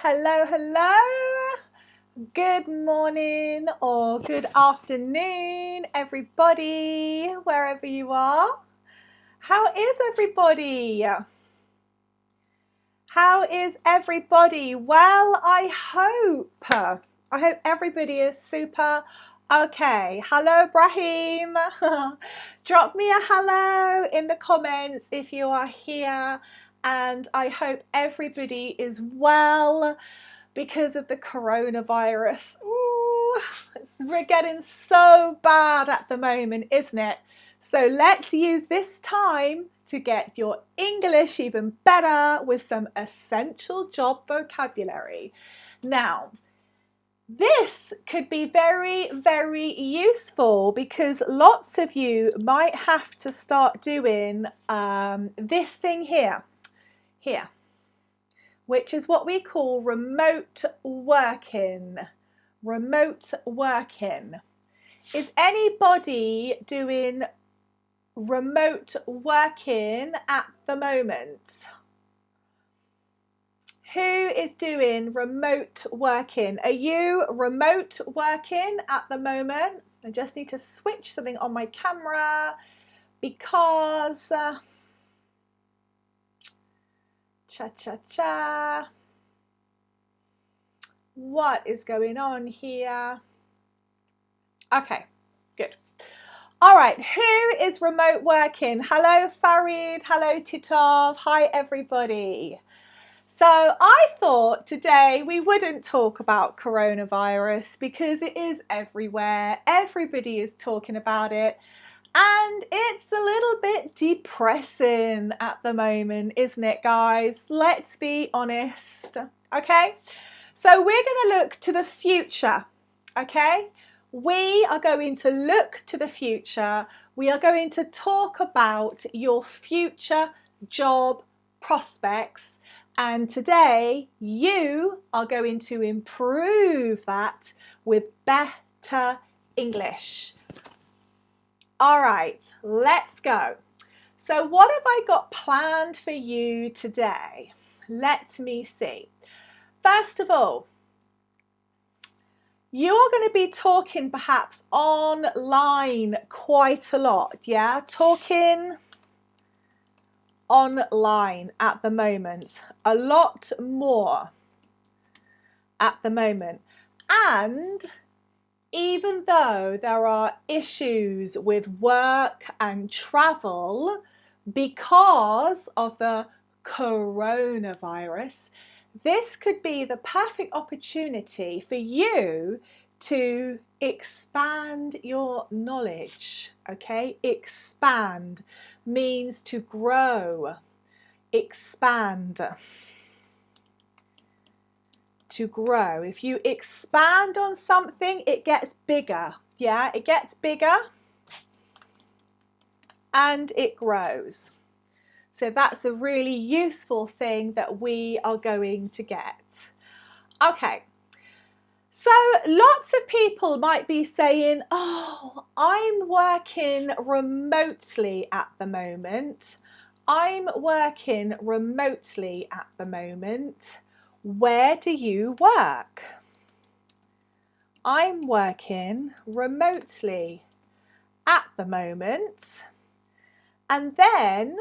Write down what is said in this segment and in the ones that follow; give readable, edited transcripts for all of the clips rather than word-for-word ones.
Hello, hello. Good morning or good afternoon, everybody, wherever you are. How is everybody? How is everybody? Well, I hope everybody is super okay. Hello, Brahim. Drop me a hello in the comments if you are here. And I hope everybody is well because of the coronavirus. Ooh, we're getting so bad at the moment, isn't it? So let's use this time to get your English even better with some essential job vocabulary. Now, this could be very, very useful because lots of you might have to start doing this thing here, which is what we call remote working. Remote working. Is anybody doing remote working at the moment? Who is doing remote working? Are you remote working at the moment? I just need to switch something on my camera because cha-cha-cha. What is going on here? Okay, good. All right, who is remote working? Hello, Farid. Hello, Titov. Hi, everybody. So I thought today we wouldn't talk about coronavirus because it is everywhere. Everybody is talking about it. And it's a little bit depressing at the moment, isn't it, guys? Let's be honest, okay? So we're going to look to the future, okay? We are going to look to the future. We are going to talk about your future job prospects. And today you are going to improve that with better English. All right, let's go. So what have I got planned for you today? Let me see. First of all, you're going to be talking perhaps online quite a lot, yeah? Talking online at the moment, a lot more at the moment. And even though there are issues with work and travel because of the coronavirus, this could be the perfect opportunity for you to expand your knowledge, okay? Expand means to grow. Expand. To grow. If you expand on something, it gets bigger. Yeah, it gets bigger and it grows. So that's a really useful thing that we are going to get. Okay, so lots of people might be saying, oh, I'm working remotely at the moment. I'm working remotely at the moment. Where do you work? I'm working remotely at the moment. And then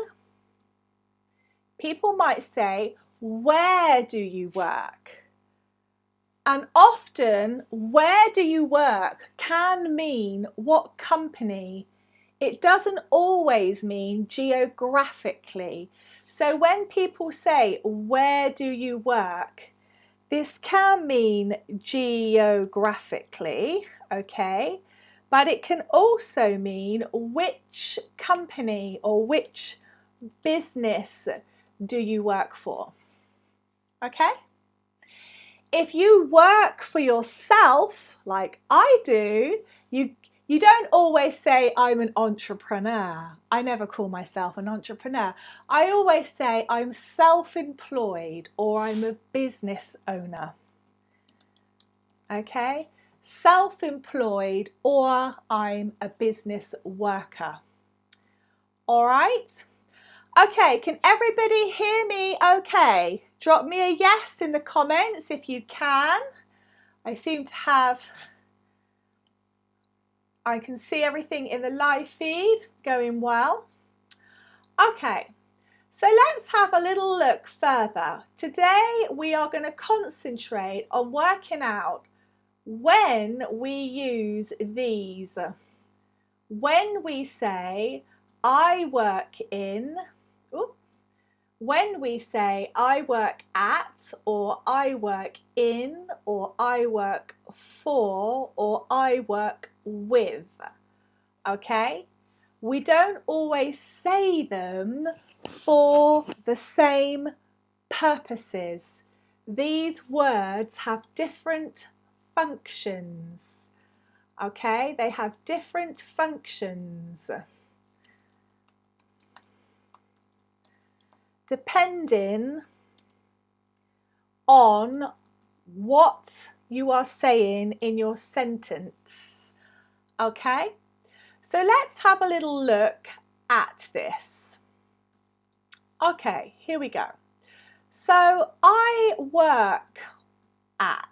people might say, where do you work? And often, where do you work can mean what company. It doesn't always mean geographically. So when people say, where do you work? This can mean geographically, okay? But it can also mean which company or which business do you work for, okay? If you work for yourself, like I do, you don't always say I'm an entrepreneur. I never call myself an entrepreneur. I always say I'm self-employed or I'm a business owner. Okay? Self-employed or I'm a business worker. All right? Okay, can everybody hear me okay? Drop me a yes in the comments if you can. I can see everything in the live feed going well. Okay, so let's have a little look further. Today we are going to concentrate on working out when we use these. When we say, I work in, when we say I work at, or I work in, or I work for, or I work with, okay? We don't always say them for the same purposes. These words have different functions, okay? They have different functions. Depending on what you are saying in your sentence, okay? So let's have a little look at this. Okay, here we go. So I work at.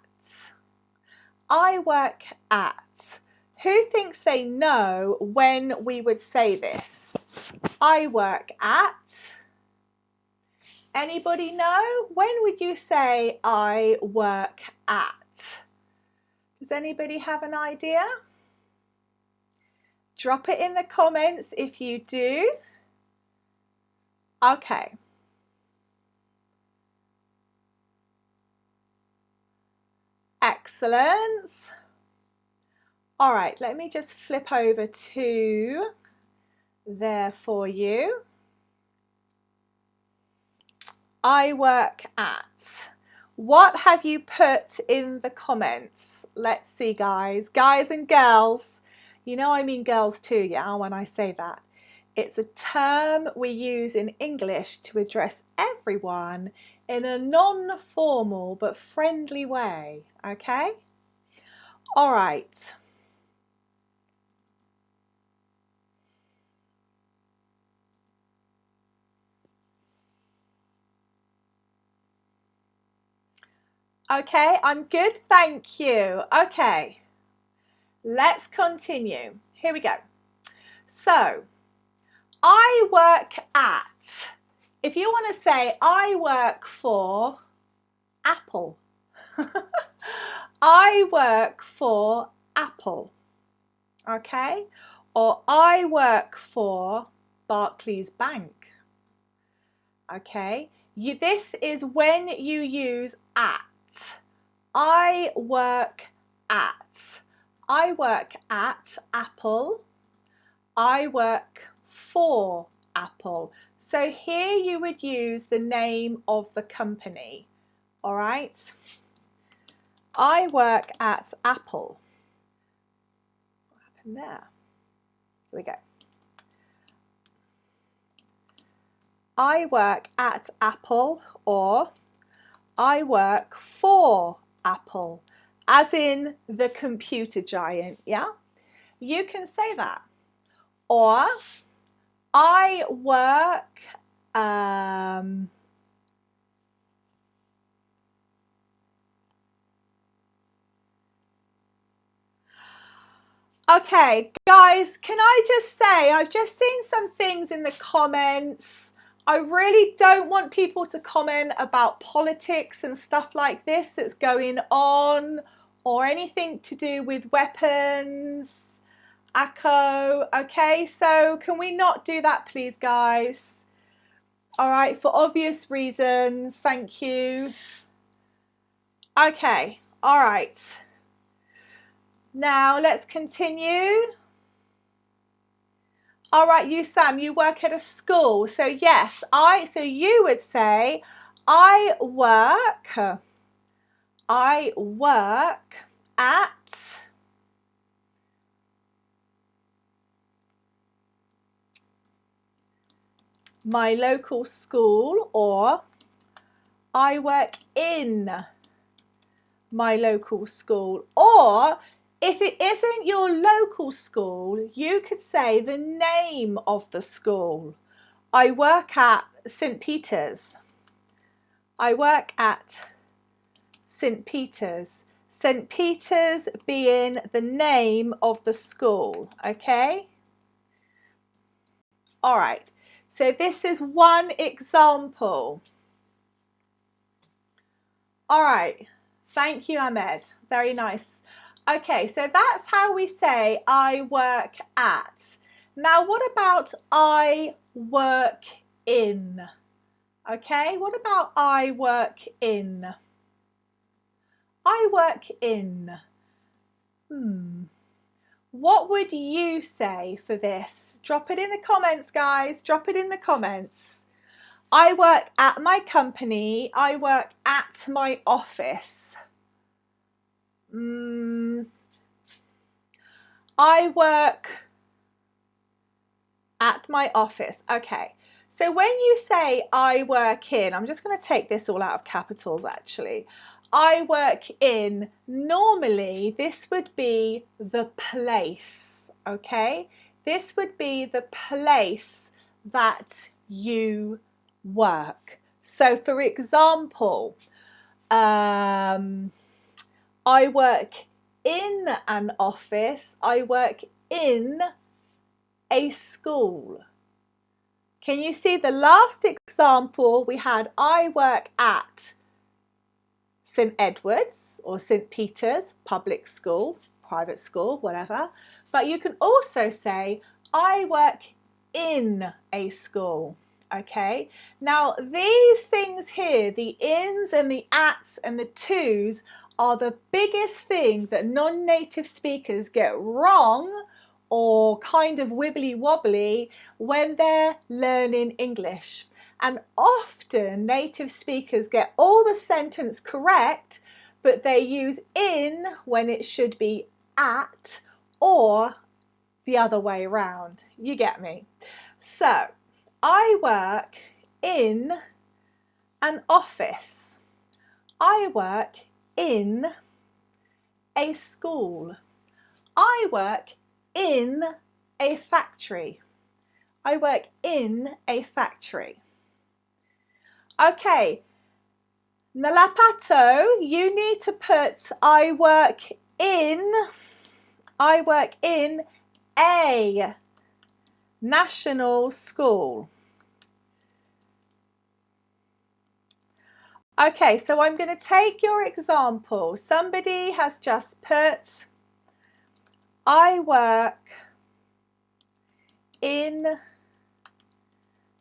I work at. Who thinks they know when we would say this? I work at. Anybody know? When would you say I work at? Does anybody have an idea? Drop it in the comments if you do. Okay. Excellent. All right, let me just flip over to there for you. I work at. What have you put in the comments? Let's see, guys. Guys and girls. You know I mean girls too, yeah, when I say that. It's a term we use in English to address everyone in a non-formal but friendly way, okay? All right. Okay, I'm good, thank you. Okay, let's continue. Here we go. So, I work at. If you want to say, I work for Apple. I work for Apple. Okay? Or I work for Barclays Bank. Okay? This is when you use at. I work at. I work at Apple. I work for Apple. So here you would use the name of the company. All right? I work at Apple. What happened there? Here we go. I work at Apple, or I work for Apple, as in the computer giant, yeah? You can say that. Or I work, okay, guys, can I just say, I've just seen some things in the comments. I really don't want people to comment about politics and stuff like this that's going on, or anything to do with weapons, ACO, okay? So can we not do that, please, guys? All right, for obvious reasons, thank you. Okay, all right. Now let's continue. All right, you Sam, you work at a school. So yes, so you would say, I work at my local school, or I work in my local school. Or if it isn't your local school, you could say the name of the school. I work at St. Peter's. I work at St. Peter's. St. Peter's being the name of the school, okay? All right, so this is one example. All right, thank you, Ahmed. Very nice. Okay, so that's how we say I work at. Now, what about I work in? Okay, what about I work in? I work in. What would you say for this? Drop it in the comments, guys. Drop it in the comments. I work at my company. I work at my office. I work at my office. Okay. So when you say I work in, I'm just going to take this all out of capitals actually. I work in, normally this would be the place, okay? This would be the place that you work. So for example, I work in an office. I work in a school. Can you see the last example we had? I work at St. Edward's or St. Peter's public school, private school, whatever. But you can also say I work in a school. Okay, now these things here, the ins and the ats and the tos, are the biggest thing that non-native speakers get wrong or kind of wibbly wobbly when they're learning English. And often native speakers get all the sentence correct, but they use in when it should be at, or the other way around. You get me? So I work in an office. I work in a school. I work in a factory. I work in a factory. Okay, Nalapato, you need to put I work in a national school. Okay, so I'm going to take your example. Somebody has just put I work in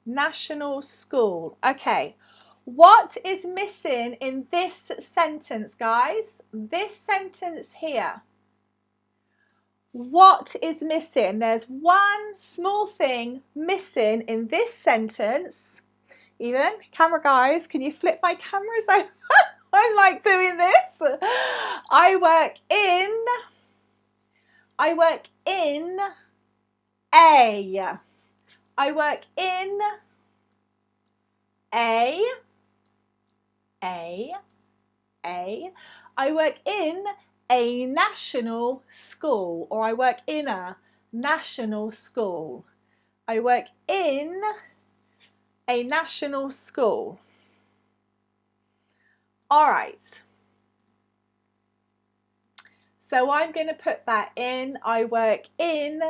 national school. Okay, what is missing in this sentence, guys? This sentence here. What is missing? There's one small thing missing in this sentence. Even camera guys, can you flip my cameras over? I like doing this. I work in a. I work in a. I work in a national school, or I work in a national school. I work in a national school. All right. So I'm going to put that in. I work in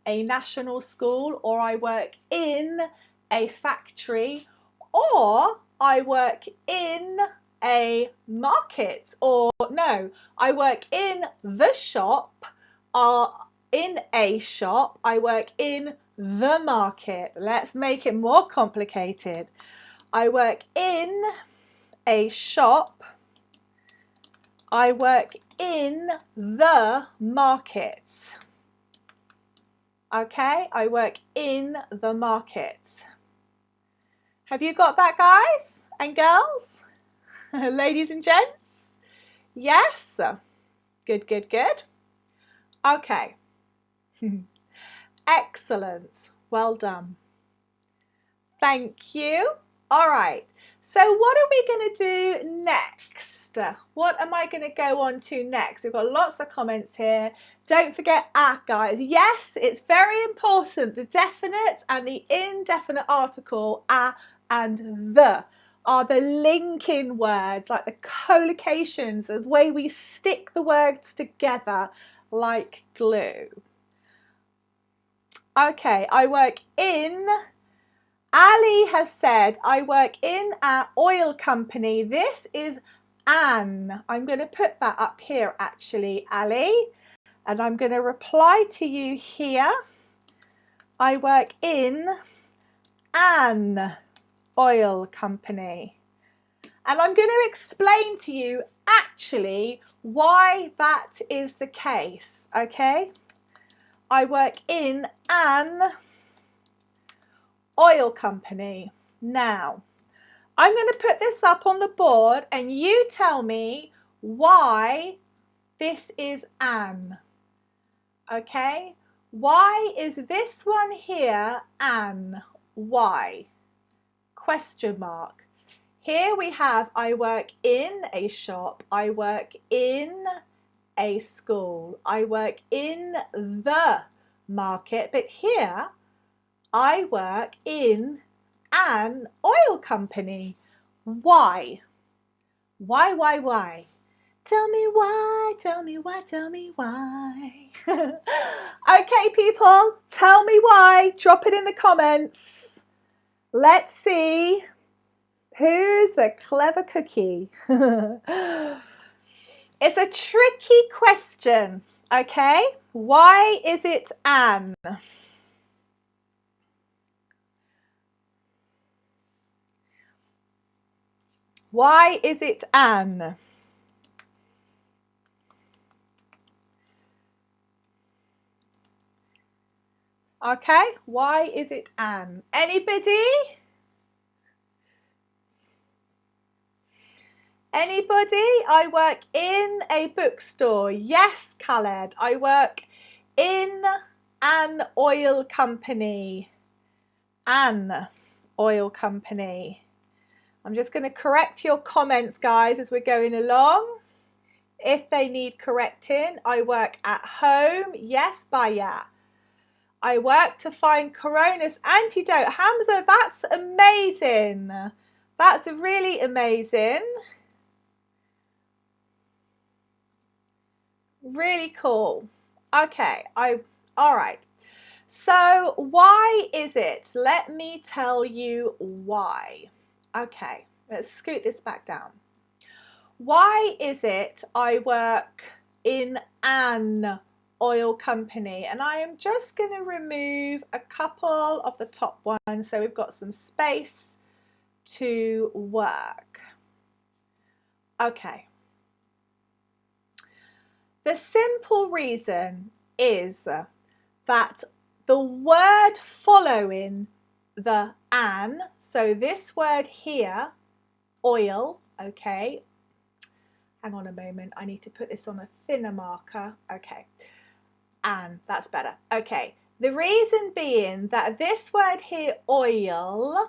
a national school, or I work in a factory, or I work in a market, or no, I work in the shop, in a shop. I work in the market. Let's make it more complicated. I work in a shop. I work in the market. Okay, I work in the market. Have you got that, guys and girls? Ladies and gents? Yes? Good, good, good. Okay. Excellent. Well done. Thank you. All right. So what are we going to do next? What am I going to go on to next? We've got lots of comments here. Don't forget guys. Yes, it's very important. The definite and the indefinite article and the are the linking words, like the collocations, the way we stick the words together like glue. Okay, I work in. Ali has said, I work in an oil company. This is an. I'm going to put that up here actually, Ali. And I'm going to reply to you here. I work in an oil company. And I'm going to explain to you actually why that is the case, okay? I work in an oil company. Now, I'm going to put this up on the board and you tell me why this is an. Okay? Why is this one here an? Why? Question mark. Here we have I work in a shop. I work in a school. I work in the market. But here I work in an oil company. Why? Why? Tell me why, tell me why, tell me why. Okay, people, tell me why. Drop it in the comments. Let's see who's the clever cookie. It's a tricky question, okay? Why is it an? Why is it an? Okay, why is it an? Anybody? Anybody? I work in a bookstore. Yes, Khaled. I work in an oil company. An oil company. I'm just going to correct your comments, guys, as we're going along. If they need correcting, I work at home. Yes, Baya. I work to find Corona's antidote. Hamza, that's amazing. That's really amazing. Really cool. Okay, all right. So why is it? Let me tell you why. Okay, let's scoot this back down. Why is it I work in an oil company? And I am just going to remove a couple of the top ones so we've got some space to work. Okay. The simple reason is that the word following the an, so this word here, oil, okay, hang on a moment, I need to put this on a thinner marker, okay, and that's better, okay. The reason being that this word here, oil,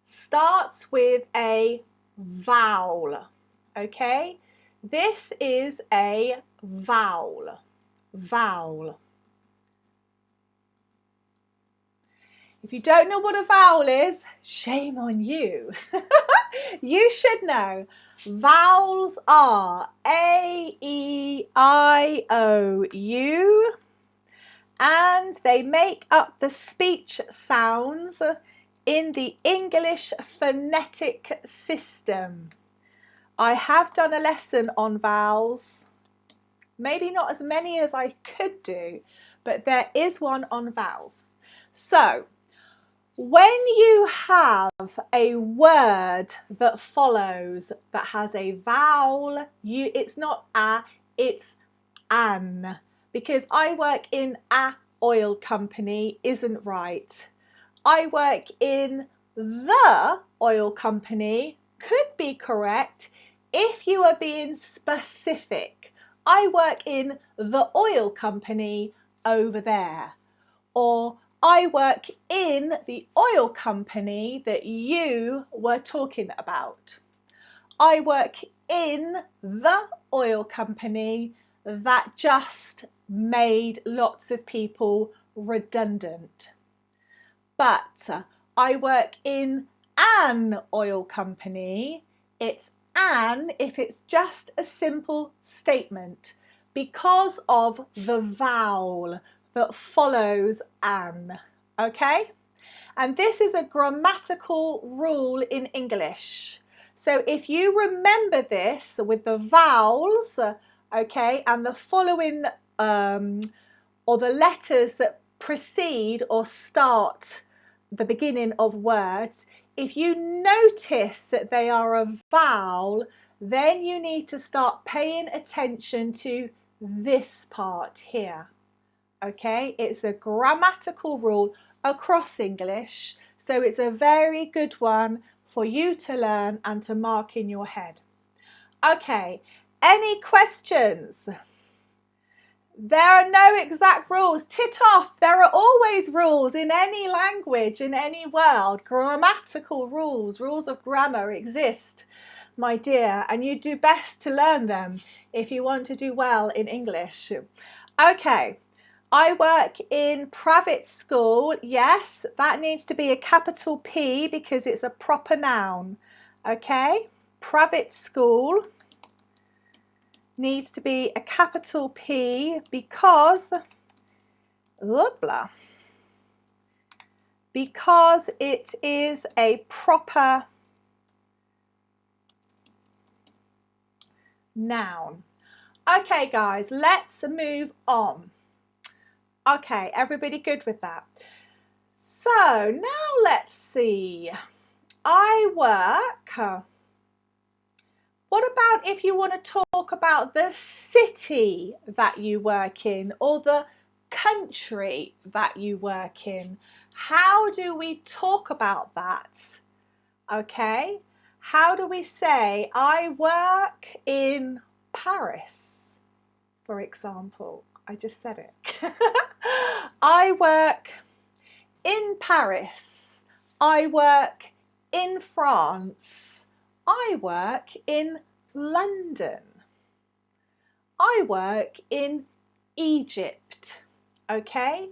starts with a vowel, okay. This is a vowel. If you don't know what a vowel is, shame on you. You should know. Vowels are A, E, I, O, U, and they make up the speech sounds in the English phonetic system. I have done a lesson on vowels, maybe not as many as I could do, but there is one on vowels. So, when you have a word that follows that has a vowel, it's not a, it's an. Because I work in a oil company isn't right. I work in the oil company could be correct if you are being specific. I work in the oil company over there. Or I work in the oil company that you were talking about. I work in the oil company that just made lots of people redundant. But I work in an oil company. It's an if it's just a simple statement because of the vowel that follows an, okay? And this is a grammatical rule in English. So if you remember this with the vowels, okay, and the following or the letters that precede or start the beginning of words, if you notice that they are a vowel, then you need to start paying attention to this part here. Okay, it's a grammatical rule across English, so it's a very good one for you to learn and to mark in your head. Okay, any questions? There are no exact rules. Tit off, there are always rules in any language, in any world. Grammatical rules, rules of grammar exist, my dear, and you do best to learn them if you want to do well in English. Okay, I work in private school. Yes, that needs to be a capital P because it's a proper noun. Okay, private school needs to be a capital P because it is a proper noun. Okay guys, let's move on. Okay, everybody good with that? So now let's see. I work. What about if you want to talk about the city that you work in or the country that you work in? How do we talk about that? Okay, how do we say I work in Paris, for example? I just said it. I work in Paris. I work in France. I work in London. I work in Egypt. Okay?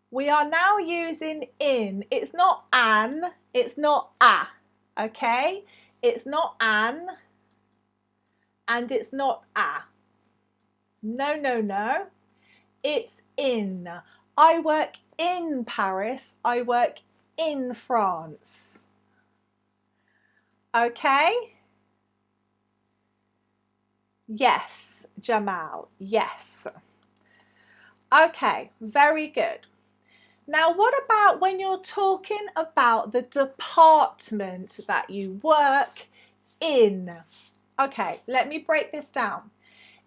We are now using in. It's not an, it's not a. Okay? It's not an and it's not a. No, no, no. It's in. I work in Paris. I work in France. Okay? Yes, Jamal. Yes. Okay, very good. Now, what about when you're talking about the department that you work in? Okay, let me break this down.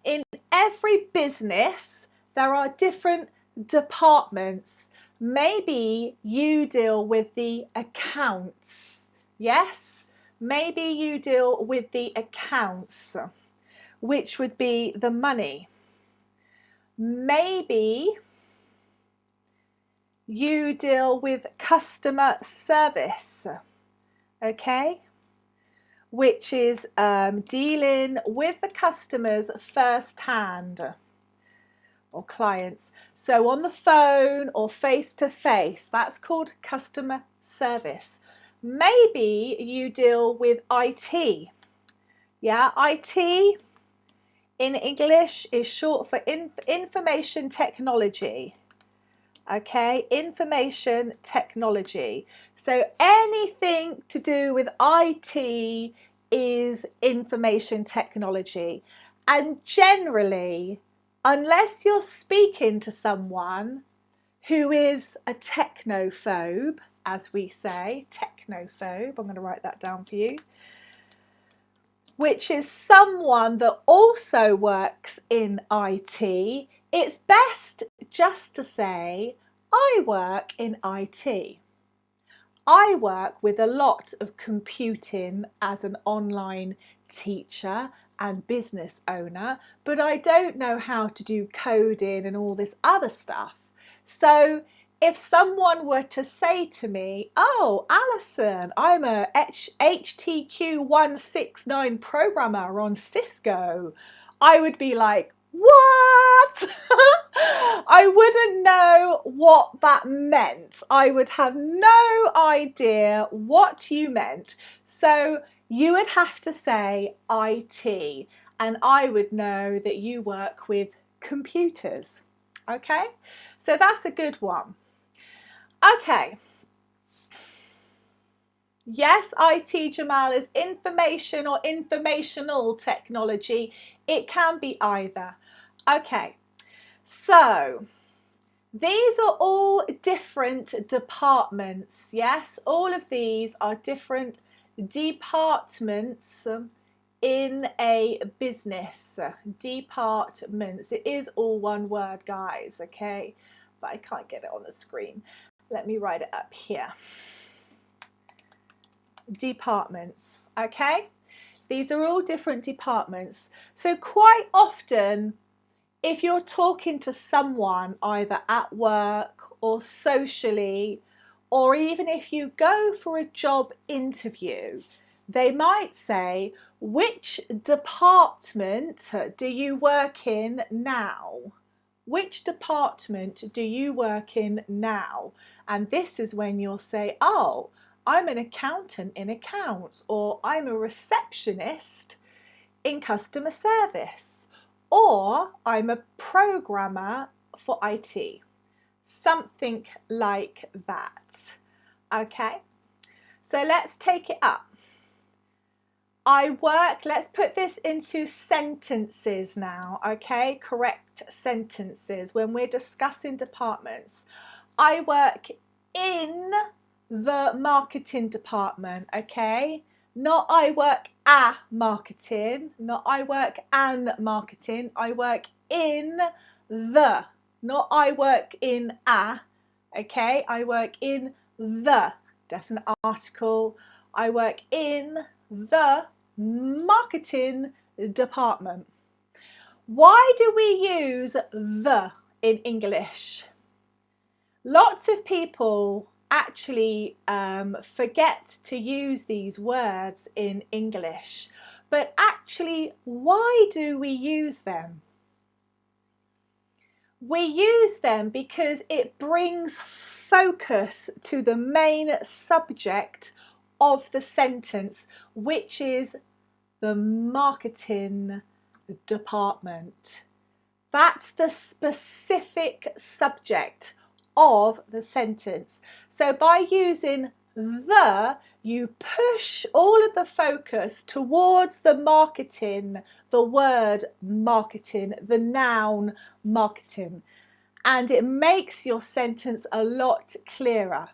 In every business, there are different departments. Maybe you deal with the accounts. Yes? Maybe you deal with the accounts, which would be the money. Maybe you deal with customer service, okay, which is dealing with the customers firsthand or clients. So on the phone or face to face, that's called customer service. Maybe you deal with IT. Yeah, IT in English is short for information technology. Okay, information technology. So anything to do with IT is information technology. And generally, unless you're speaking to someone who is a technophobe, as we say, technophobe, I'm going to write that down for you, which is someone that also works in IT, it's best just to say, I work in IT. I work with a lot of computing as an online teacher and business owner, but I don't know how to do coding and all this other stuff. So if someone were to say to me, oh, Alison, I'm a HTQ169 programmer on Cisco, I would be like, what? I wouldn't know what that meant. I would have no idea what you meant. So you would have to say IT, and I would know that you work with computers. Okay, so that's a good one. Okay. Yes, IT, Jamal, is information or informational technology. It can be either. Okay, so these are all different departments. Yes, all of these are different departments in a business. Departments. It is all one word, guys, okay? But I can't get it on the screen. Let me write it up here. Departments, okay? These are all different departments. So quite often, if you're talking to someone either at work or socially, or even if you go for a job interview, they might say, which department do you work in now? Which department do you work in now? And this is when you'll say, oh, I'm an accountant in accounts, or I'm a receptionist in customer service, or I'm a programmer for IT. Something like that. Okay, so let's take it up. I work, let's put this into sentences now, okay? Correct sentences when we're discussing departments. I work in the marketing department, okay? Not I work a marketing, not I work an marketing. I work in the, not I work in a, okay? I work in the, definite article. I work in the marketing department. Why do we use the in English? Lots of people actually forget to use these words in English, but actually, why do we use them? We use them because it brings focus to the main subject of the sentence, which is the marketing department. That's the specific subject of the sentence. So by using the, you push all of the focus towards the marketing, the word marketing, the noun marketing, and it makes your sentence a lot clearer.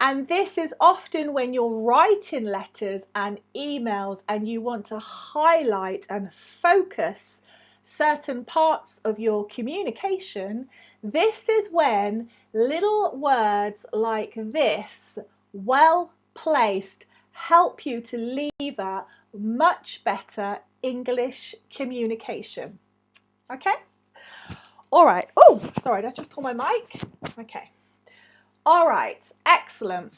And this is often when you're writing letters and emails and you want to highlight and focus certain parts of your communication. This is when little words like this, well placed, help you to lever much better English communication. Okay? All right. Oh, sorry, did I just pull my mic? Okay. All right, excellent.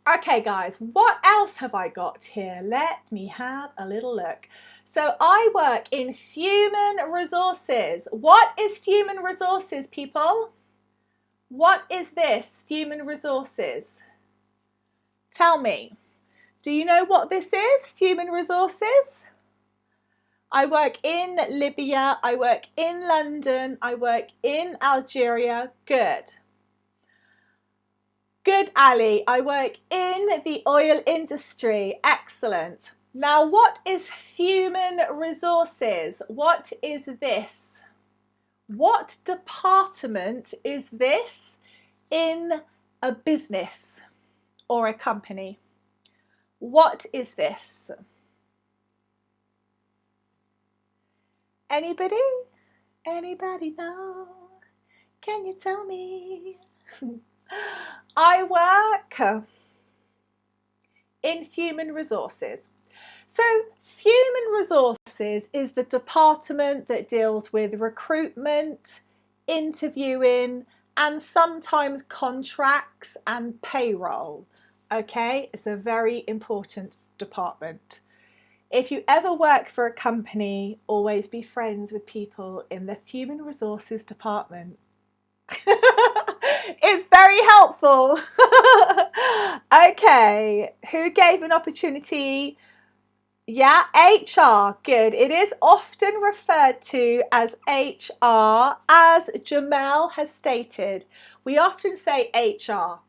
Okay, guys, what else have I got here? Let me have a little look. So I work in human resources. What is human resources, people? What is this, human resources? Tell me. Do you know what this is, human resources? I work in Libya. I work in London. I work in Algeria. Good. Good, Ali. I work in the oil industry. Excellent. Now, what is human resources? What is this? What department is this in a business or a company? What is this? Anybody? Anybody know? Can you tell me? I work in human resources. So human resources is the department that deals with recruitment, interviewing and sometimes contracts and payroll. Okay, it's a very important department. If you ever work for a company, always be friends with people in the human resources department. It's very helpful. Okay, who gave an opportunity? Yeah, HR, good. It is often referred to as HR, as Jamel has stated. We often say HR.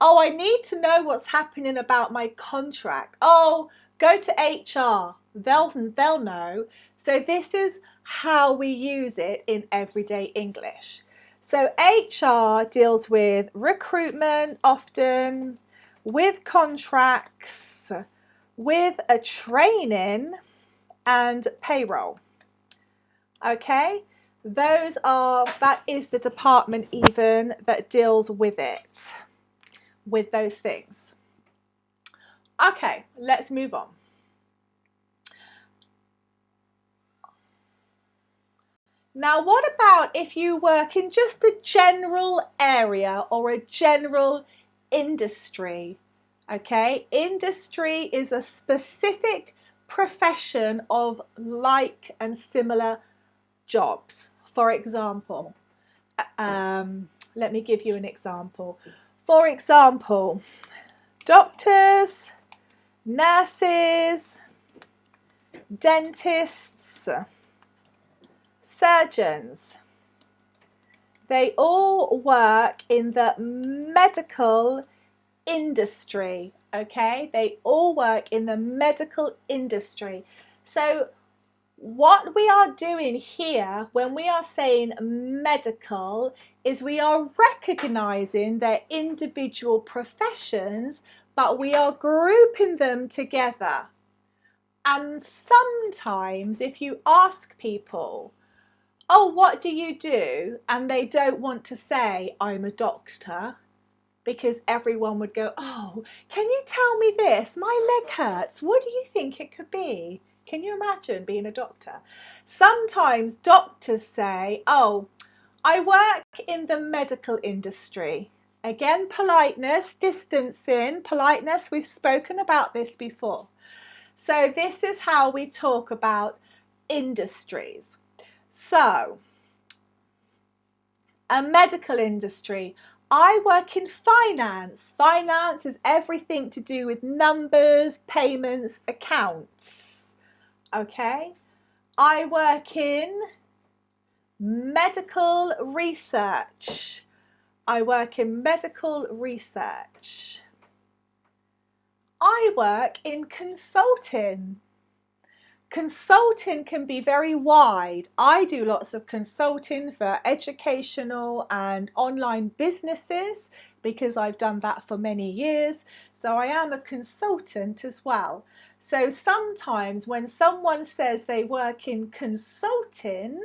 Oh, I need to know what's happening about my contract. Oh, go to HR. They'll know. So this is how we use it in everyday English. So HR deals with recruitment often, with contracts, with a training and payroll. Okay, that is the department even that deals with it, with those things. Okay, let's move on. Now, what about if you work in just a general area or a general industry? Okay, industry is a specific profession of like and similar jobs. For example, let me give you an example. For example, doctors, nurses, dentists, surgeons. They all work in the medical industry, okay? They all work in the medical industry. So what we are doing here when we are saying medical is we are recognizing their individual professions, but we are grouping them together. And sometimes if you ask people, oh, what do you do? And they don't want to say, I'm a doctor, because everyone would go, oh, can you tell me this? My leg hurts. What do you think it could be? Can you imagine being a doctor? Sometimes doctors say, oh, I work in the medical industry. Again, politeness, distancing, politeness, we've spoken about this before. So this is how we talk about industries. So, a medical industry. I work in finance. Finance is everything to do with numbers, payments, accounts. Okay? I work in medical research. I work in medical research. I work in consulting. Consulting can be very wide. I do lots of consulting for educational and online businesses because I've done that for many years. So I am a consultant as well. So sometimes when someone says they work in consulting,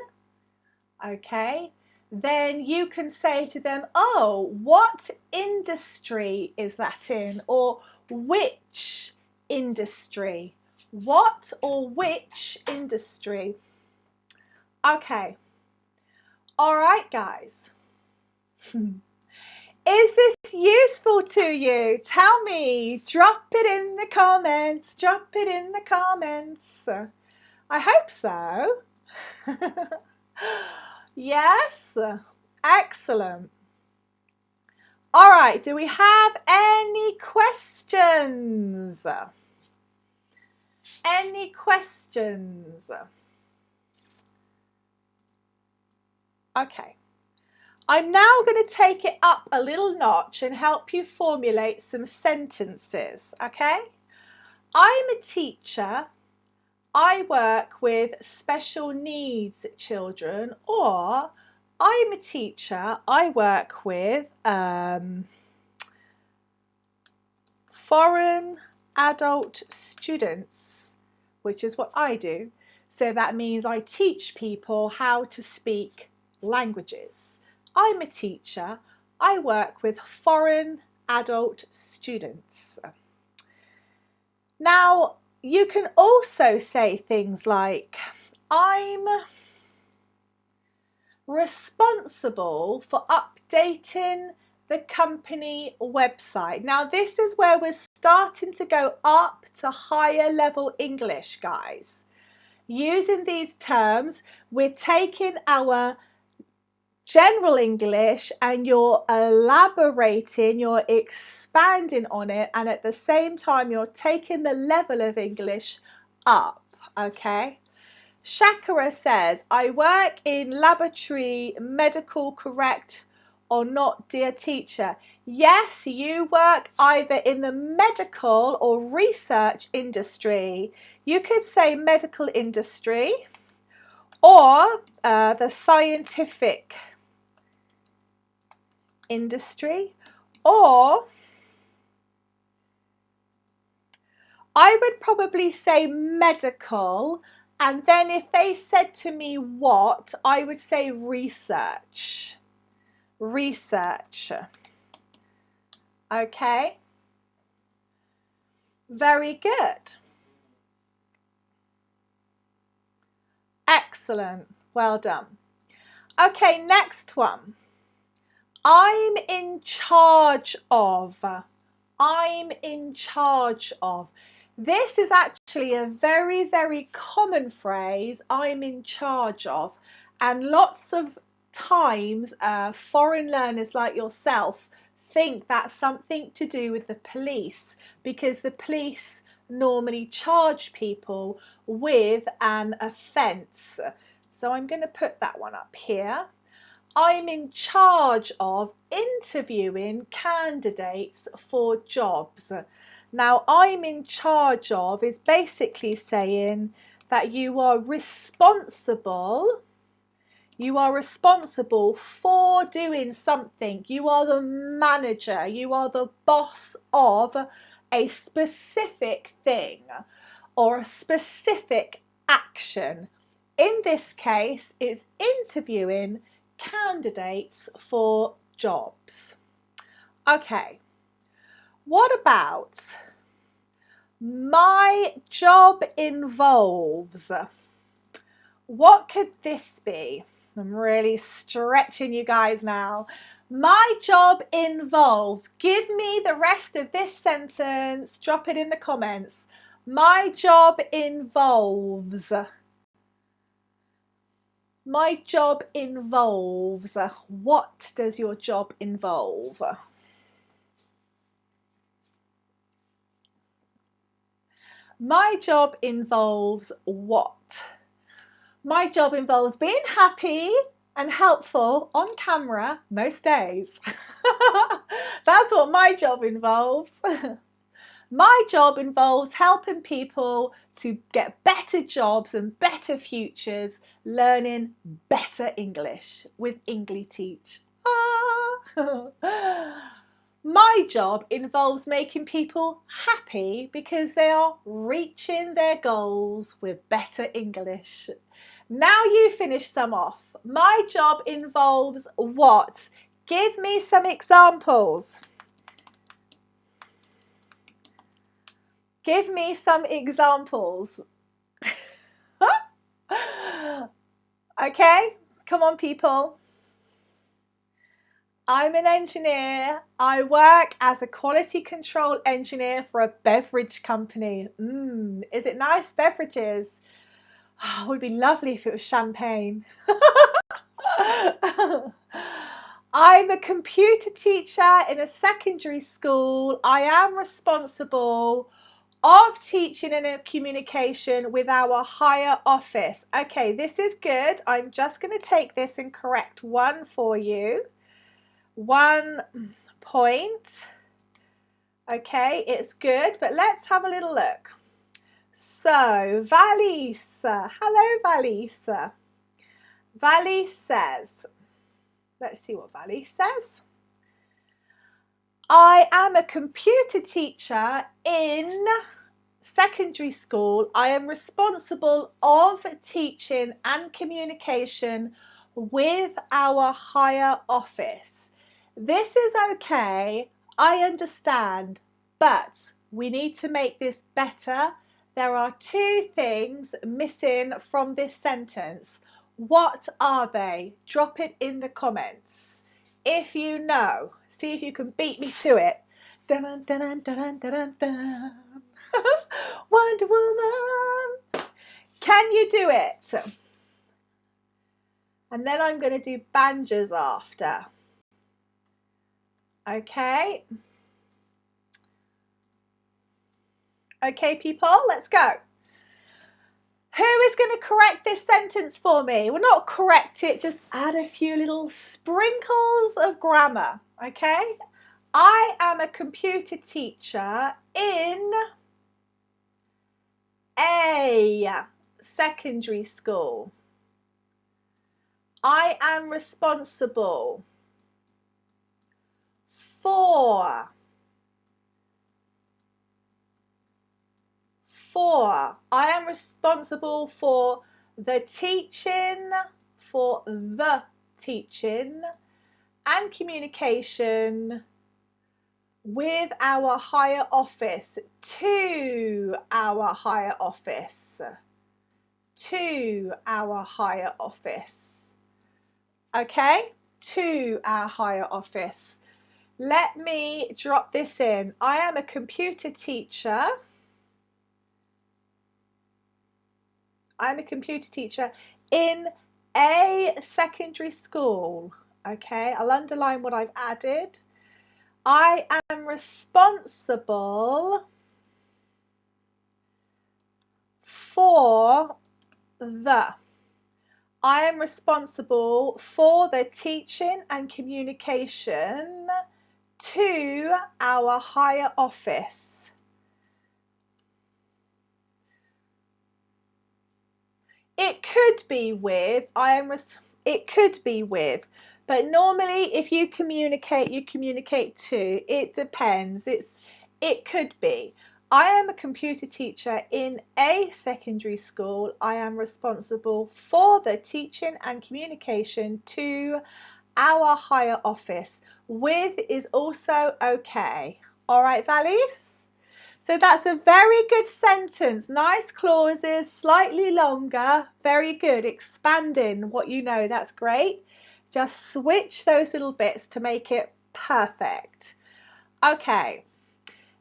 okay, then you can say to them, oh, what industry is that in? Or which industry? What or which industry? Okay. All right, guys. Is this useful to you? Tell me. Drop it in the comments. Drop it in the comments. I hope so. Yes. Excellent. All right. Do we have any questions? Any questions? Okay. I'm now going to take it up a little notch and help you formulate some sentences, okay? I'm a teacher. I work with special needs children, or I'm a teacher. I work with foreign adult students, which is what I do. So that means I teach people how to speak languages. I'm a teacher. I work with foreign adult students. Now, you can also say things like, I'm responsible for updating the company website. Now this is where we're starting to go up to higher level English, guys. Using these terms, we're taking our general English and you're elaborating, you're expanding on it, and at the same time you're taking the level of English up, okay? Shakara says, I work in laboratory, medical, correct or not, dear teacher? Yes, you work either in the medical or research industry. You could say medical industry or the scientific industry, or I would probably say medical, and then if they said to me what, I would say research. Research. Okay. Very good. Excellent. Well done. Okay, next one. I'm in charge of. I'm in charge of. This is actually a very, very common phrase, I'm in charge of. And lots of times foreign learners like yourself think that's something to do with the police, because the police normally charge people with an offence. So I'm going to put that one up here. I'm in charge of interviewing candidates for jobs. Now, I'm in charge of is basically saying that you are responsible. You are responsible for doing something. You are the manager. You are the boss of a specific thing or a specific action. In this case, it's interviewing candidates for jobs. Okay, what about my job involves? What could this be? I'm really stretching you guys now. My job involves. Give me the rest of this sentence. Drop it in the comments. My job involves. My job involves. What does your job involve? My job involves what? My job involves being happy and helpful on camera most days. That's what my job involves. My job involves helping people to get better jobs and better futures, learning better English with Engli-teach. My job involves making people happy because they are reaching their goals with better English. Now you finish some off. My job involves what? Give me some examples. Give me some examples. Okay, come on people. I'm an engineer. I work as a quality control engineer for a beverage company. Is it nice beverages? Oh, it would be lovely if it was champagne. I'm a computer teacher in a secondary school. I am responsible of teaching and communication with our higher office. Okay, this is good. I'm just going to take this and correct one for you. 1 point. Okay, it's good, but let's have a little look. So, Valisa. Hello, Valisa. Vali says, let's see what Vali says. I am a computer teacher in secondary school. I am responsible of teaching and communication with our higher office. This is okay, I understand, but we need to make this better. There are 2 things missing from this sentence. What are they? Drop it in the comments. If you know, see if you can beat me to it. Dun, dun, dun, dun, dun, dun, dun. Wonder Woman. Can you do it? And then I'm going to do banjos after. Okay. Okay, people, let's go. Who is going to correct this sentence for me? Well, not correct it, just add a few little sprinkles of grammar, okay? I am a computer teacher in a secondary school. I am responsible for I am responsible for the teaching and communication with our higher office, to our higher office, okay, to our higher office. Let me drop this in. I am a computer teacher. I'm a computer teacher in a secondary school. Okay, I'll underline what I've added. I am responsible for the. I am responsible for the teaching and communication to our higher office. It could be with, it could be with, but normally if you communicate, you communicate to. It depends. It could be. I am a computer teacher in a secondary school. I am responsible for the teaching and communication to our higher office. With is also okay. All right, Valleys? So that's a very good sentence. Nice clauses, slightly longer. Very good. Expanding what you know. That's great. Just switch those little bits to make it perfect. Okay.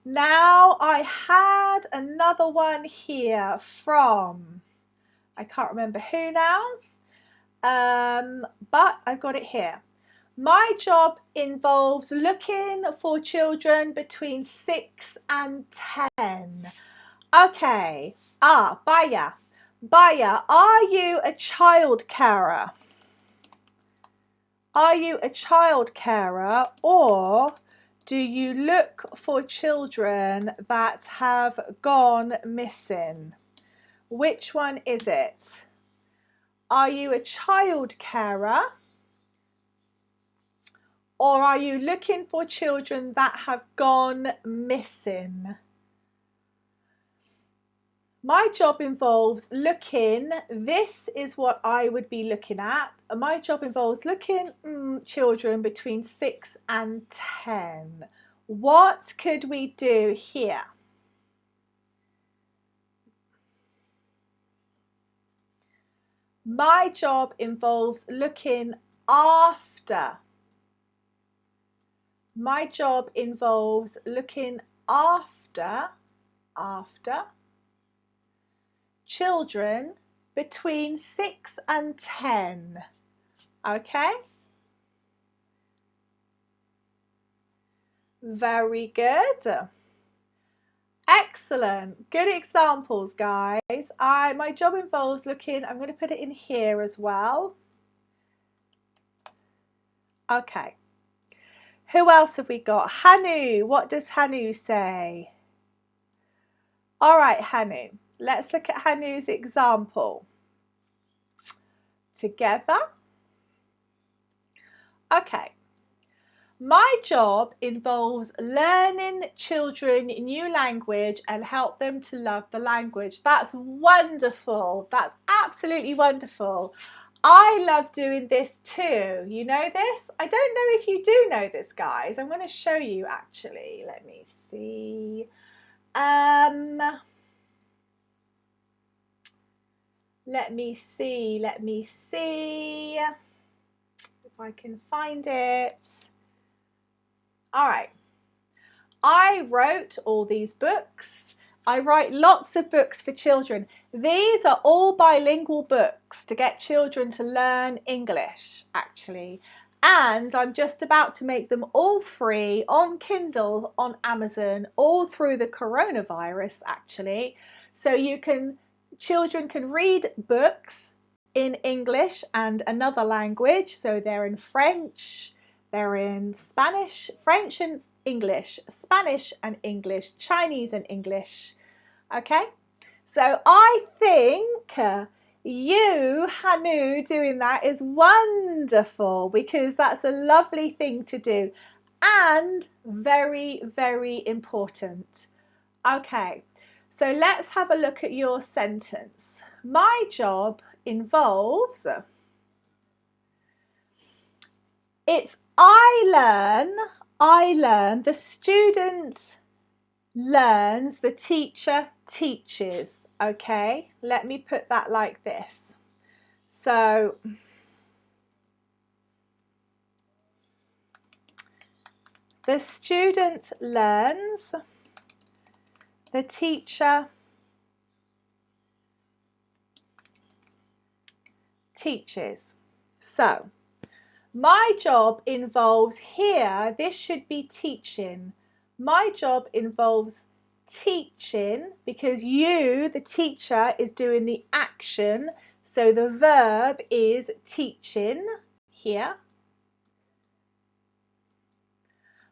Now I had another one here from, I can't remember who now, but I've got it here. My job involves looking for children between 6 and 10. Okay. Baya. Baya, are you a child carer? Are you a child carer, or do you look for children that have gone missing? Which one is it? Are you a child carer? Or are you looking for children that have gone missing? My job involves looking, this is what I would be looking at. My job involves looking children between 6 and 10. What could we do here? My job involves looking after. My job involves looking after children between 6 and 10. Okay? Very good. Excellent. Good examples, guys. My job involves looking, I'm going to put it in here as well. Okay. Who else have we got? Hanu. What does Hanu say? All right, Hanu. Let's look at Hanu's example. Together. Okay. My job involves learning children new language and help them to love the language. That's wonderful. That's absolutely wonderful. I love doing this too. You know this? I don't know if you do know this, guys. I'm going to show you actually. Let me see. Let me see if I can find it. All right. I wrote all these books. I write lots of books for children. These are all bilingual books to get children to learn English, actually. And I'm just about to make them all free on Kindle, on Amazon, all through the coronavirus, actually. So children can read books in English and another language. So they're in French, they're in Spanish, French and English, Spanish and English, Chinese and English. Okay, so I think you, Hanu, doing that is wonderful, because that's a lovely thing to do and very, very important. Okay, so let's have a look at your sentence. My job involves, it's I learn, the student learns, the teacher teaches. Okay, let me put that like this. So the student learns, the teacher teaches. So my job involves here, this should be teaching. My job involves teaching because you, the teacher, is doing the action. So the verb is teaching here.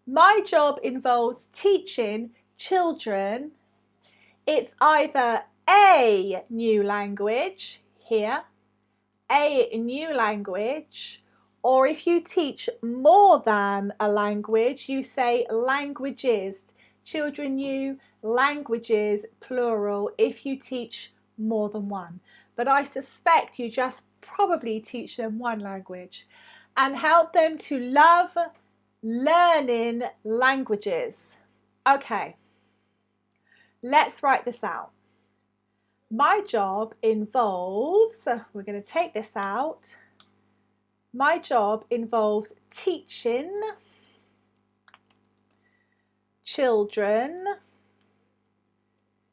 My job involves teaching children. It's either a new language here, a new language, or if you teach more than a language, you say languages. Children, you, languages, plural, if you teach more than one. But I suspect you just probably teach them one language and help them to love learning languages. Okay, let's write this out. My job involves, we're going to take this out. My job involves teaching children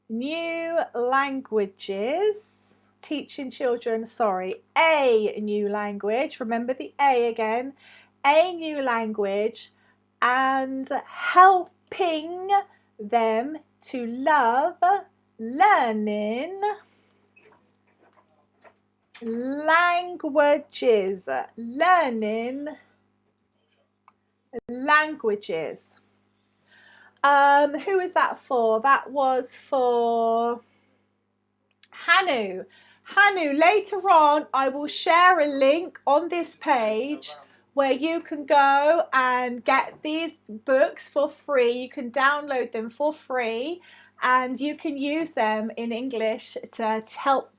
new languages. Teaching children, a new language. Remember the A again. A new language, and helping them to love learning languages. Learning languages. Who is that for? That was for Hanu. Hanu, later on I will share a link on this page where you can go and get these books for free. You can download them for free and you can use them in English to help,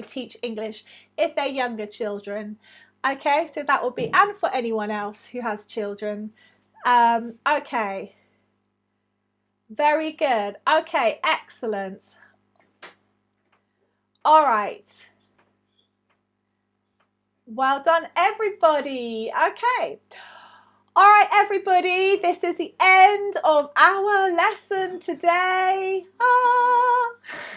teach English if they're younger children. Okay, so that will be, and for anyone else who has children. Okay, very good. Okay, excellent. All right. Well done, everybody. Okay. All right, everybody, this is the end of our lesson today.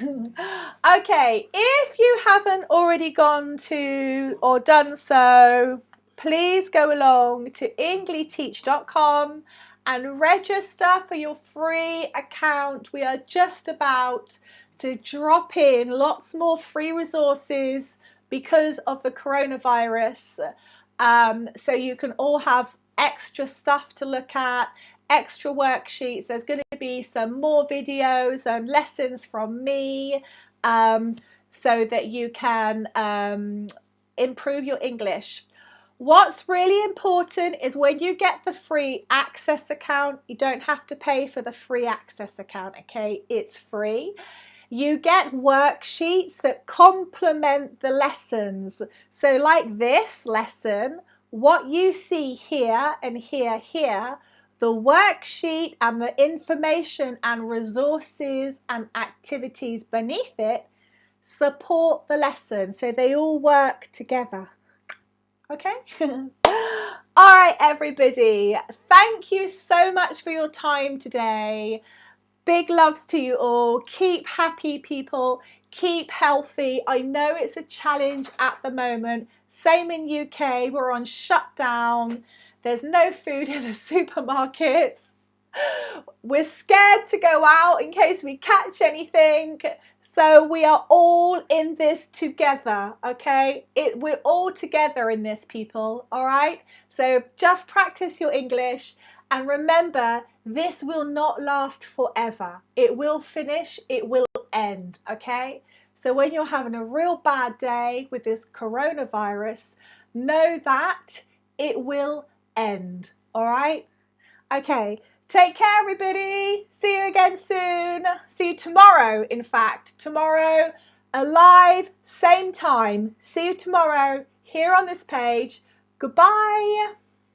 Okay, if you haven't already gone to or done so, please go along to Engli-teach.com and register for your free account. We are just about to drop in lots more free resources because of the coronavirus. So you can all have extra stuff to look at, extra worksheets. There's going to be some more videos and lessons from me so that you can improve your English. What's really important is when you get the free access account, you don't have to pay for the free access account, okay? It's free. You get worksheets that complement the lessons. So like this lesson, what you see here and here, the worksheet and the information and resources and activities beneath it support the lesson, so they all work together. Okay? All right, everybody. Thank you so much for your time today. Big loves to you all. Keep happy, people. Keep healthy. I know it's a challenge at the moment. Same in UK. We're on shutdown. There's no food in the supermarkets. We're scared to go out in case we catch anything. So we are all in this together, okay? We're all together in this, people, all right? So just practice your English and remember, this will not last forever. It will finish, it will end, okay? So when you're having a real bad day with this coronavirus, know that it will end, all right? Okay. Take care, everybody. See you again soon. See you tomorrow, in fact. Tomorrow, alive, same time. See you tomorrow here on this page. Goodbye.